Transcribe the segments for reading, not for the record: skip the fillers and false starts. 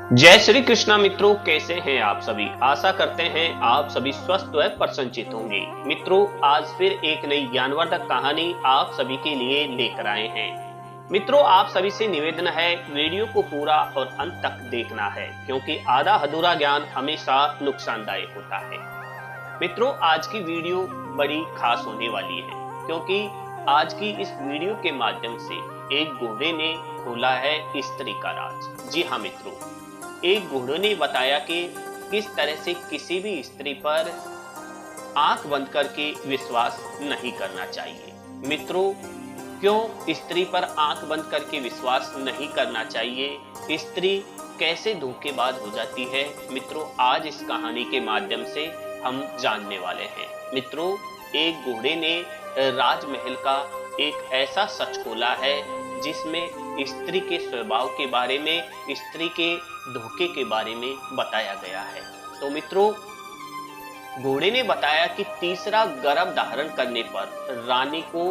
जय श्री कृष्णा मित्रों, कैसे हैं आप सभी। आशा करते हैं आप सभी स्वस्थ व प्रसन्नचित होंगे। मित्रों, आज फिर एक नई ज्ञानवर्धक कहानी आप सभी के लिए लेकर आए हैं। मित्रों, आप सभी से निवेदन है, वीडियो को पूरा और अंत तक देखना है, क्योंकि आधा अधूरा ज्ञान हमेशा नुकसानदायक होता है। मित्रों, आज की वीडियो बड़ी खास होने वाली है, क्योंकि आज की इस वीडियो के माध्यम से एक घोड़े ने खोला है स्त्री का राज। जी हाँ मित्रों, एक घोड़े ने बताया कि किस तरह से किसी भी स्त्री पर आंख बंद करके विश्वास नहीं करना चाहिए। मित्रों, क्यों स्त्री पर आंख बंद करके विश्वास नहीं करना चाहिए, स्त्री कैसे धोखेबाज हो जाती है, मित्रों आज इस कहानी के माध्यम से हम जानने वाले हैं। मित्रों, एक घोड़े ने राजमहल का एक ऐसा सच खोला है जिसमें स्त्री के स्वभाव के बारे में, स्त्री के धोखे के बारे में बताया गया है। तो मित्रों, घोड़े ने बताया कि तीसरा गर्भ धारण करने पर रानी को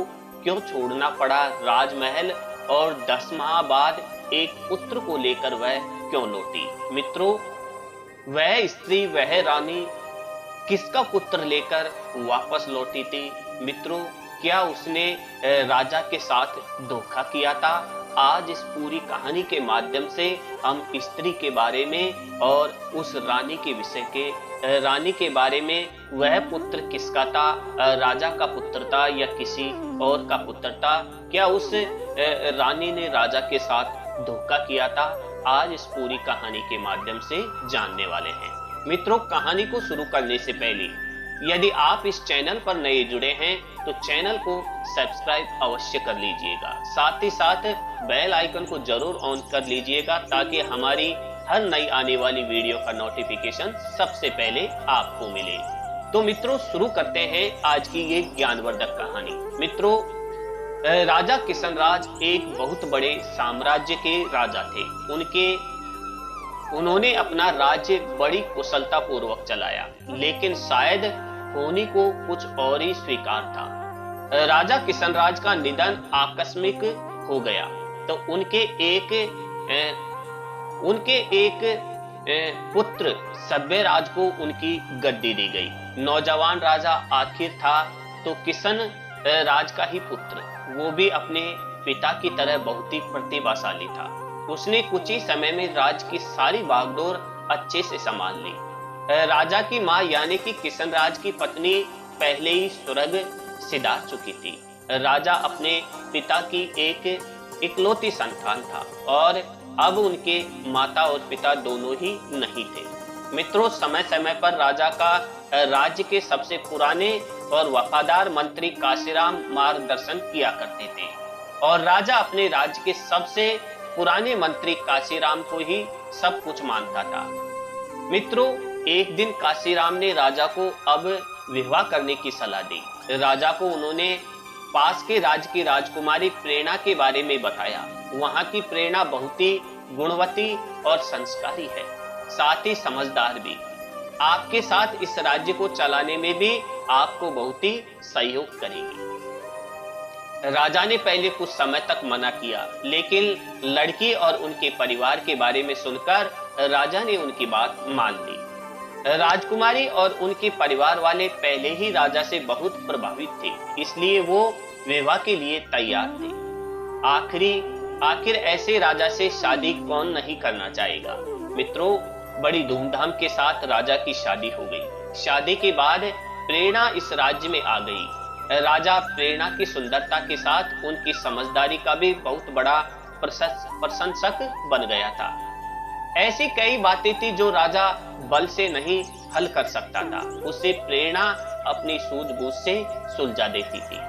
क्यों छोड़ना पड़ा राजमहल, और 10 माह बाद एक पुत्र को लेकर वह क्यों लौटी। मित्रों, वह स्त्री, वह रानी किसका पुत्र लेकर वापस लौटी थी। मित्रों, क्या उसने राजा के साथ धोखा किया था। आज इस पूरी कहानी के माध्यम से हम स्त्री के बारे में और उस रानी के विषय के, रानी के बारे में, वह पुत्र किसका था, राजा का पुत्र था या किसी और का पुत्र था, क्या उस रानी ने राजा के साथ धोखा किया था, आज इस पूरी कहानी के माध्यम से जानने वाले हैं। मित्रों, कहानी को शुरू करने से पहले यदि आप इस चैनल पर नए जुड़े हैं तो चैनल को सब्सक्राइब अवश्य कर लीजिएगा, साथ ही साथ बेल आइकन को जरूर ऑन कर लीजिएगा, ताकि हमारी हर नई आने वाली वीडियो का नोटिफिकेशन सबसे पहले आपको मिले। तो मित्रों, शुरू करते हैं आज की ये ज्ञानवर्धक कहानी। मित्रों, राजा किशनराज एक बहुत बड़े साम्राज्य के राजा थे। उन्होंने अपना राज्य बड़ी कुशलता पूर्वक चलाया, लेकिन शायद होनी को कुछ और ही स्वीकार था। राजा किशनराज का निधन आकस्मिक हो गया, तो उनके एक पुत्र सभ्यराज को उनकी गद्दी दी गई। नौजवान राजा आखिर था तो किशन राज का ही पुत्र, वो भी अपने पिता की तरह बहुत ही प्रतिभाशाली था। उसने कुछ ही समय में राज की सारी बागडोर अच्छे से संभाल ली। राजा की मां यानी कि किशनराज की पत्नी पहले ही स्वर्ग सिधार चुकी थी। राजा अपने पिता की एक इकलौती संतान था और अब उनके माता और पिता दोनों ही नहीं थे। मित्रों, समय समय पर राजा का राज्य के सबसे पुराने और वफादार मंत्री काशीराम मार्गदर्शन किया करते थे, और राजा अपने राज्य के सबसे पुराने मंत्री काशीराम को ही सब कुछ मानता था। मित्रों, एक दिन काशीराम ने राजा को अब विवाह करने की सलाह दी। राजा को उन्होंने पास के राज्य की राजकुमारी प्रेरणा के बारे में बताया। वहां की प्रेरणा बहुत ही गुणवती और संस्कारी है, साथ ही समझदार भी। आपके साथ इस राज्य को चलाने में भी आपको बहुत ही सहयोग करेगी। राजा ने पहले कुछ समय तक मना किया, लेकिन लड़की और उनके परिवार के बारे में सुनकर राजा ने उनकी बात मान ली। राजकुमारी और उनके परिवार वाले पहले ही राजा से बहुत प्रभावित थे, इसलिए वो विवाह के लिए तैयार थे। आखिर ऐसे राजा से शादी कौन नहीं करना चाहेगा। मित्रों, बड़ी धूमधाम के साथ राजा की शादी हो गई। शादी के बाद प्रेरणा इस राज्य में आ गई। राजा प्रेरणा की सुंदरता के साथ उनकी समझदारी का भी बहुत बड़ा प्रशंसक बन गया था। ऐसी कई बातें थी जो राजा बल से नहीं हल कर सकता था, उसे प्रेरणा अपनी सूझबूझ से सुलझा देती थी।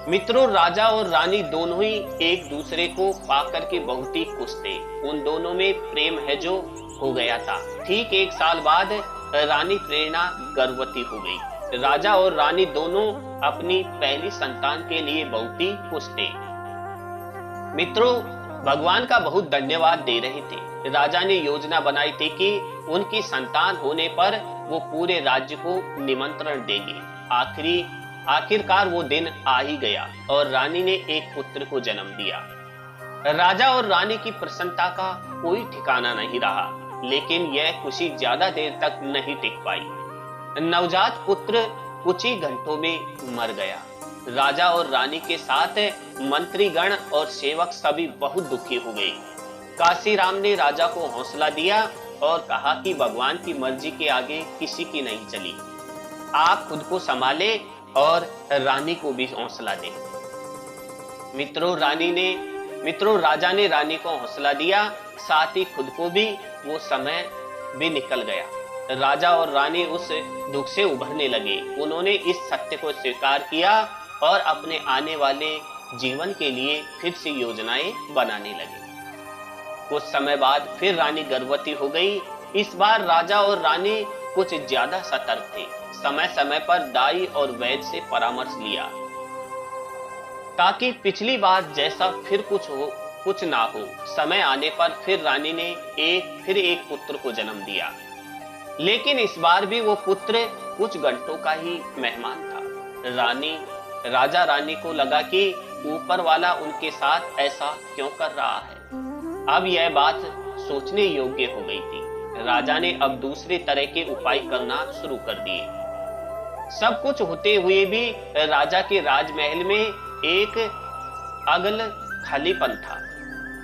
मित्रों, राजा और रानी दोनों ही एक दूसरे को पाकर के बहुत ही खुश थे। उन दोनों में प्रेम है जो हो गया था। ठीक 1 साल बाद रानी प्रेरणा गर्भवती हो गई। राजा और रानी दोनों अपनी पहली संतान के लिए बहुत ही खुश थे। मित्रों, भगवान का बहुत धन्यवाद दे रहे थे। राजा ने योजना बनाई थी कि उनकी संतान होने पर वो पूरे राज्य को निमंत्रण देंगे। आखिरकार वो दिन आ ही गया और रानी ने एक पुत्र को जन्म दिया। राजा और रानी की प्रसन्नता का कोई ठिकाना नहीं रहा, लेकिन यह खुशी ज्यादा देर तक नहीं टिक पाई। नवजात पुत्र कुछ ही घंटों में मर गया। राजा और रानी के साथ मंत्रीगण और सेवक सभी बहुत दुखी हो गए। काशीराम ने राजा को हौसला दिया और कहा कि भगवान की मर्जी के आगे किसी की नहीं चली। आप खुद को संभाले और रानी को भी हौसला दें। मित्रों राजा ने रानी को हौसला दिया, साथ ही खुद को भी। वो समय भी निकल गया। राजा और रानी उस दुख से उभरने लगे। उन्होंने इस सत्य को स्वीकार किया और अपने आने वाले जीवन के लिए फिर से योजनाएं बनाने लगे। कुछ समय बाद फिर रानी गर्भवती हो गई। इस बार राजा और रानी कुछ ज्यादा सतर्क थे। समय समय पर दाई और वैद्य से परामर्श लिया ताकि पिछली बार जैसा फिर कुछ ना हो। समय आने पर फिर रानी ने एक पुत्र को जन्म दिया, लेकिन इस बार भी वो पुत्र कुछ घंटों का ही मेहमान था। राजा रानी को लगा कि ऊपर वाला उनके साथ ऐसा क्यों कर रहा है। अब यह बात सोचने योग्य हो गई थी। राजा ने अब दूसरे तरह के उपाय करना शुरू कर दिए। सब कुछ होते हुए भी राजा के राजमहल में एक अगल खालीपन था।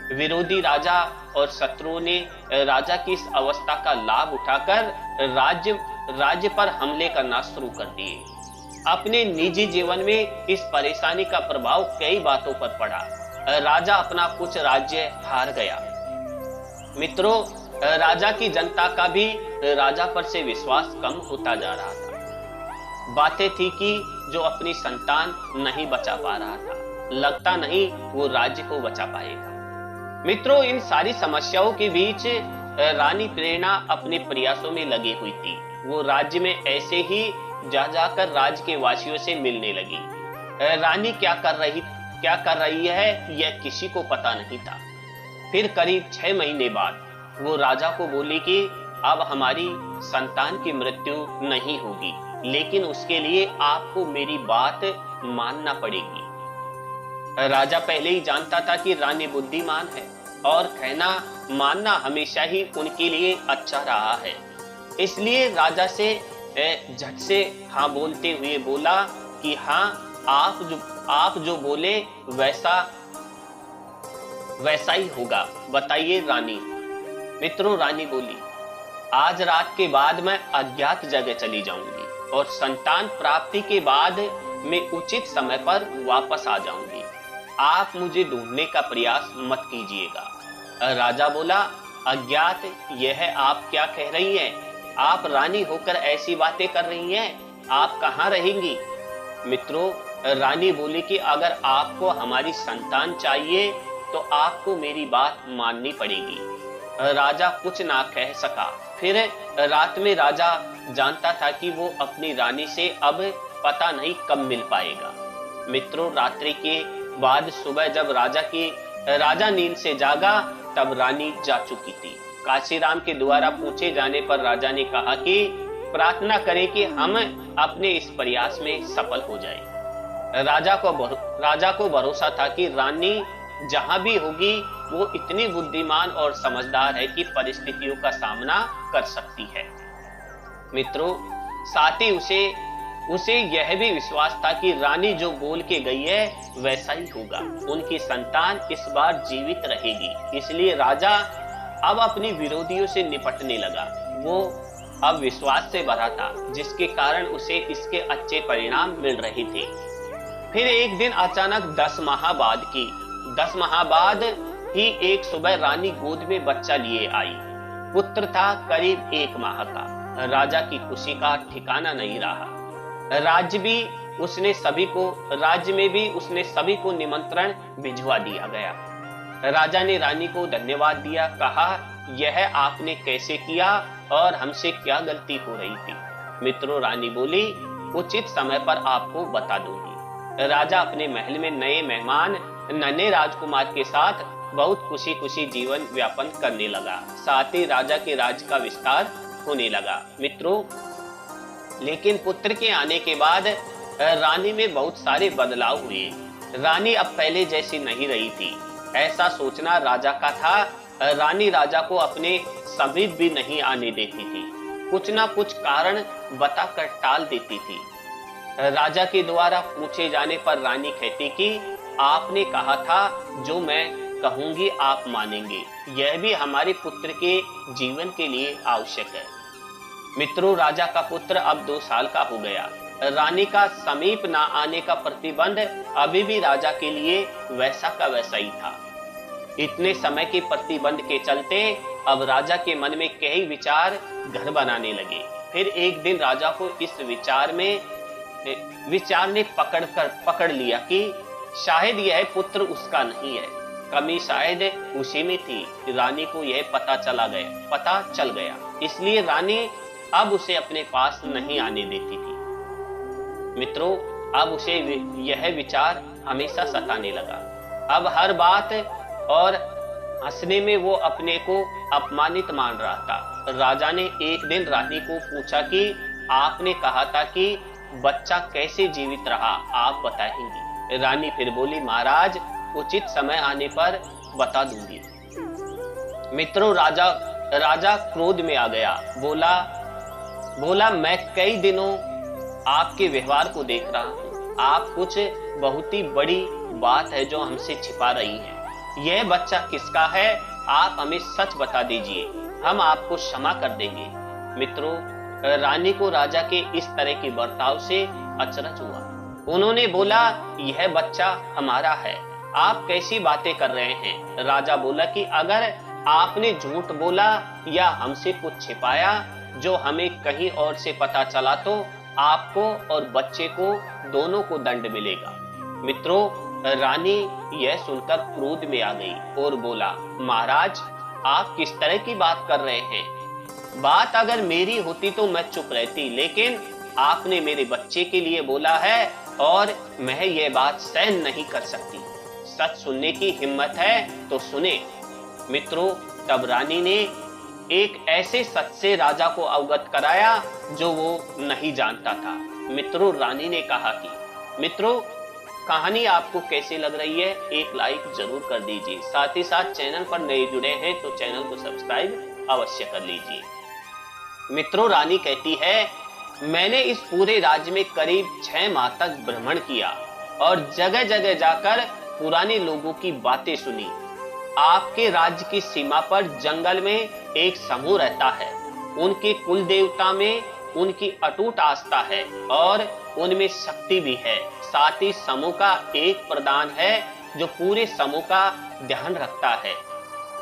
विरोधी राजा और शत्रुओं ने राजा की इस अवस्था का लाभ उठाकर राज्य पर हमले करना शुरू कर दिए। अपने निजी जीवन में इस परेशानी का प्रभाव कई बातों पर पड़ा। राजा अपना कुछ राज्य हार गया। मित्रों, राजा की जनता का भी राजा पर से विश्वास कम होता जा रहा था। बातें थी कि जो अपनी संतान नहीं बचा पा रहा था, लगता नहीं वो राज्य को बचा पाएगा। मित्रों, इन सारी समस्याओं के बीच रानी प्रेरणा अपने प्रयासों में लगी हुई थी। वो राज्य में ऐसे ही जा जाकर राज्य के वासियों से मिलने लगी। रानी क्या कर रही है यह किसी को पता नहीं था। फिर करीब 6 महीने बाद वो राजा को बोली कि अब हमारी संतान की मृत्यु नहीं होगी, लेकिन उसके लिए आपको मेरी बात मानना पड़ेगी। राजा पहले ही जानता था कि रानी बुद्धिमान है और कहना मानना हमेशा ही उनके लिए अच्छा रहा है। इसलिए राजा से झट से हाँ बोलते हुए बोला कि हाँ, आप जो बोले वैसा ही होगा। बताइए रानी। मित्रों, रानी बोली, आज रात के बाद मैं अज्ञात जगह चली जाऊंगी और संतान प्राप्ति के बाद मैं उचित समय पर वापस आ जाऊंगी। आप मुझे ढूंढने का प्रयास मत कीजिएगा। राजा बोला, अज्ञात, यह आप क्या कह रही हैं? आप रानी होकर ऐसी बातें कर रही हैं? आप कहाँ रहेंगी? मित्रों, रानी बोली कि अगर आपको हमारी संतान चाहिए तो आपको मेरी बात माननी पड़ेगी। राजा कुछ ना कह सका। फिर रात में राजा जानता था कि वो अपनी रानी से अब पता नहीं कब मिल पाएगा। मित्रों, रात्रि के बाद सुबह जब राजा नींद से जागा तब रानी जा चुकी थी। काशीराम के द्वारा पूछे जाने पर राजा ने कहा कि प्रार्थना करें कि हम अपने इस प्रयास में सफल हो जाएं। राजा को भरोसा था कि रानी जहां भी होगी वो इतनी बुद्धिमान और समझदार है कि परिस्थितियों का सामना कर सकती है। मित्रों, साथ ही उसे यह भी विश्वास था कि रानी जो बोल के गई है वैसा ही होगा। उनकी संतान इस बार जीवित रहेगी। इसलिए राजा अब अपनी विरोधियों से निपटने लगा। वो अब विश्वास से भरा था, जिसके कारण उसे इसके अच्छे परिणाम मिल रहे थे। फिर एक दिन अचानक 10 माह बाद ही एक सुबह रानी गोद में बच्चा लिए आई। पुत्र था करीब 1 माह का। राजा की खुशी का ठिकाना नहीं रहा। राज्य में भी उसने सभी को निमंत्रण भिजवा दिया गया। राजा ने रानी को धन्यवाद दिया, कहा, यह आपने कैसे किया और हमसे क्या गलती हो रही थी? मित्रों, रानी बोली, उचित समय पर आपको बता दूंगी। राजा अपने महल में नए मेहमान नन्हे राजकुमार के साथ बहुत खुशी जीवन व्यापन करने लगा। साथ ही राजा के राज्य का विस्तार होने लगा। मित्रों, लेकिन पुत्र के आने के बाद रानी में बहुत सारे बदलाव हुए। रानी अब पहले जैसी नहीं रही थी। ऐसा सोचना राजा का था। रानी राजा को अपने समीप भी नहीं आने देती थी, कुछ ना कुछ कारण बताकर टाल देती थी। राजा के द्वारा पूछे जाने पर रानी कहती कि आपने कहा था जो मैं कहूंगी आप मानेंगे, यह भी हमारे पुत्र के जीवन के लिए आवश्यक है। मित्रों, राजा का पुत्र अब 2 साल का हो गया। रानी का समीप ना आने का प्रतिबंध अभी भी राजा के लिए वैसा का वैसा ही था। इतने समय के प्रतिबंध के चलते अब राजा के मन में कई विचार घर बनाने लगे। फिर एक दिन राजा को इस विचार ने पकड़ लिया कि शायद यह पुत्र उसका नहीं है, कमी शायद उसी में थी। रानी को यह पता चल गया, इसलिए रानी अब उसे अपने पास नहीं आने देती थी। मित्रों, अब उसे यह विचार हमेशा सताने लगा। अब हर बात और हंसने में वो अपने को अपमानित मान रहा था। राजा ने एक दिन रानी को पूछा कि आपने कहा था कि बच्चा कैसे जीवित रहा, आप बताएंगी। रानी फिर बोली, महाराज उचित समय आने पर बता दूंगी। मित्रों, राजा क्रोध में आ गया। बोला मैं कई दिनों आपके व्यवहार को देख रहा हूँ, आप कुछ बहुत ही बड़ी बात है जो हमसे छिपा रही है। यह बच्चा किसका है, आप हमें सच बता दीजिए, हम आपको क्षमा कर देंगे। मित्रों, रानी को राजा के इस तरह के बर्ताव से अचरज हुआ। उन्होंने बोला, यह बच्चा हमारा है, आप कैसी बातें कर रहे हैं। राजा बोला कि अगर आपने झूठ बोला या हमसे कुछ छिपाया जो हमें कहीं और से पता चला तो आपको और बच्चे को दोनों को दंड मिलेगा। मित्रों, रानी यह सुनकर क्रोध में आ गई और बोला, महाराज आप किस तरह की बात कर रहे हैं। बात अगर मेरी होती तो मैं चुप रहती, लेकिन आपने मेरे बच्चे के लिए बोला है और मैं ये बात सहन नहीं कर सकती। सच सुनने की हिम्मत है तो सुने। मित्रों, तब रानी ने एक ऐसे सच से राजा को अवगत कराया जो वो नहीं जानता था। मित्रों, रानी ने कहा कि मित्रों, कहानी आपको कैसी लग रही है, एक लाइक जरूर कर दीजिए। साथ ही साथ चैनल पर नए जुड़े हैं तो चैनल को सब्सक्राइब अवश्य कर लीजिए। मित्रों, रानी कहती है, मैंने इस पूरे राज्य में करीब 6 माह तक भ्रमण किया और जगह जगह जाकर पुराने लोगों की बातें सुनी। आपके राज्य की सीमा पर जंगल में एक समूह रहता है, उनके कुल देवता में उनकी अटूट आस्था है और उनमें शक्ति भी है। साथ ही समूह का एक प्रधान है जो पूरे समूह का ध्यान रखता है।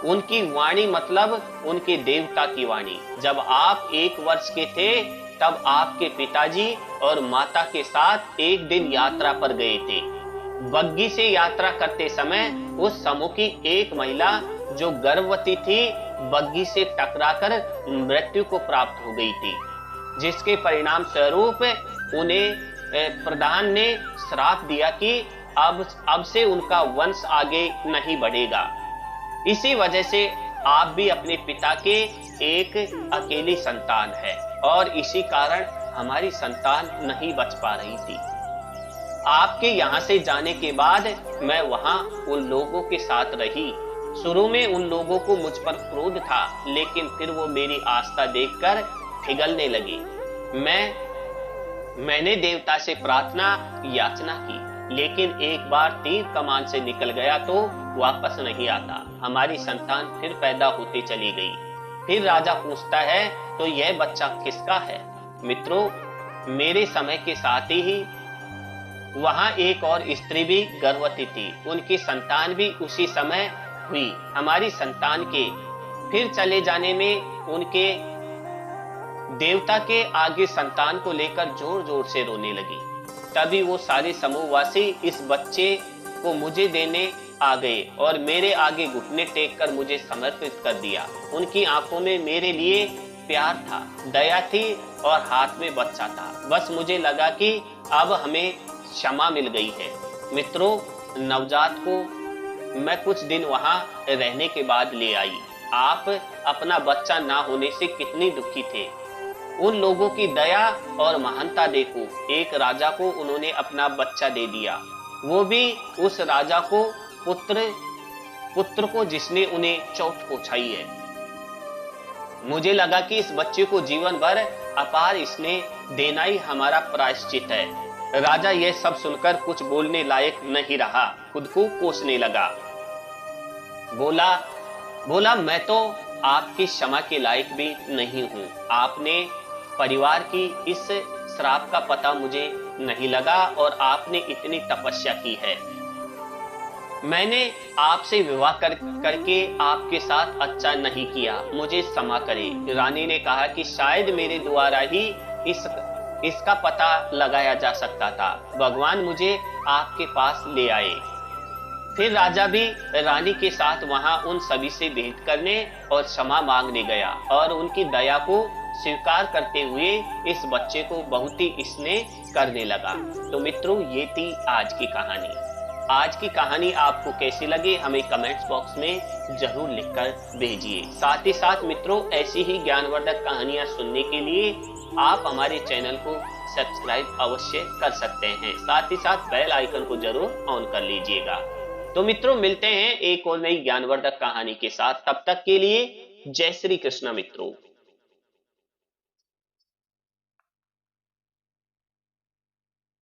उनकी वाणी मतलब उनके देवता की वाणी। जब आप 1 वर्ष के थे तब आपके पिताजी और माता के साथ एक दिन यात्रा पर गए थे। बग्गी से यात्रा करते समय उस समूह की एक महिला जो गर्भवती थी बग्गी से टकराकर मृत्यु को प्राप्त हो गई थी, जिसके परिणाम स्वरूप उन्हें प्रधान ने श्राप दिया कि अब से उनका वंश आगे नहीं बढ़ेगा। इसी वजह से आप भी अपने पिता के एक अकेली संतान है और इसी कारण हमारी संतान नहीं बच पा रही थी। आपके यहाँ से जाने के बाद मैं वहाँ उन लोगों के साथ रही। शुरू में उन लोगों को मुझ पर क्रोध था, लेकिन फिर वो मेरी आस्था देखकर पिघलने लगे। मैंने देवता से प्रार्थना याचना की, लेकिन एक बार तीर कमान से निकल गया तो वापस नहीं आता। हमारी संतान फिर पैदा होती चली गई। फिर राजा पूछता है, तो यह बच्चा किसका है। मित्रों, मेरे समय के साथ ही वहां एक और स्त्री भी गर्भवती थी, उनकी संतान भी उसी समय हुई। हमारी संतान के फिर चले जाने में उनके देवता के आगे संतान को लेकर जोर जोर से रोने लगी। तभी वो सारे समूहवासी इस बच्चे को मुझे देने आ गए और मेरे आगे घुटने टेक कर मुझे समर्पित कर दिया। उनकी आंखों में मेरे लिए प्यार था, दया थी और हाथ में बच्चा था। बस मुझे लगा कि अब हमें क्षमा मिल गई है। मित्रों, नवजात को मैं कुछ दिन वहां रहने के बाद ले आई। आप अपना बच्चा ना होने से कितनी दुखी थे। उन लोगों की दया और महानता देखो। एक राजा को उन्होंने अपना बच्चा दे दिया, वो भी उस राजा को पुत्र पुत्र को जिसने उन्हें चोट पहुंचाई है। मुझे लगा कि इस बच्चे को जीवन भर अपार इसने देना ही हमारा प्रायश्चित है। राजा यह सब सुनकर कुछ बोलने लायक नहीं रहा, खुद को कोसने लगा। बोला बोला मैं तो आपकी क्षमा के लायक भी नहीं हूं। आपने परिवार की इस श्राप का पता मुझे नहीं लगा और आपने इतनी तपस्या की है। मैंने आपसे विवाह करके आपके साथ अच्छा नहीं किया, मुझे क्षमा करें। रानी ने कहा कि शायद मेरे द्वारा ही इसका पता लगाया जा सकता था। भगवान मुझे आपके पास ले आए। फिर राजा भी रानी के साथ वहां उन सभी से भेंट करने और क्षमा मांगने गया और उनकी दया को स्वीकार करते हुए इस बच्चे को बहुत ही स्नेह करने लगा। तो मित्रों, ये थी आज की कहानी। आज की कहानी आपको कैसी लगी हमें कमेंट्स बॉक्स में जरूर लिखकर भेजिए। साथ ही साथ मित्रों, ऐसी ही ज्ञानवर्धक कहानियां सुनने के लिए आप हमारे चैनल को सब्सक्राइब अवश्य कर सकते हैं। साथ ही साथ बेल आइकन को जरूर ऑन कर लीजिएगा। तो मित्रों, मिलते हैं एक और नई ज्ञानवर्धक कहानी के साथ। तब तक के लिए जय श्री कृष्ण मित्रों।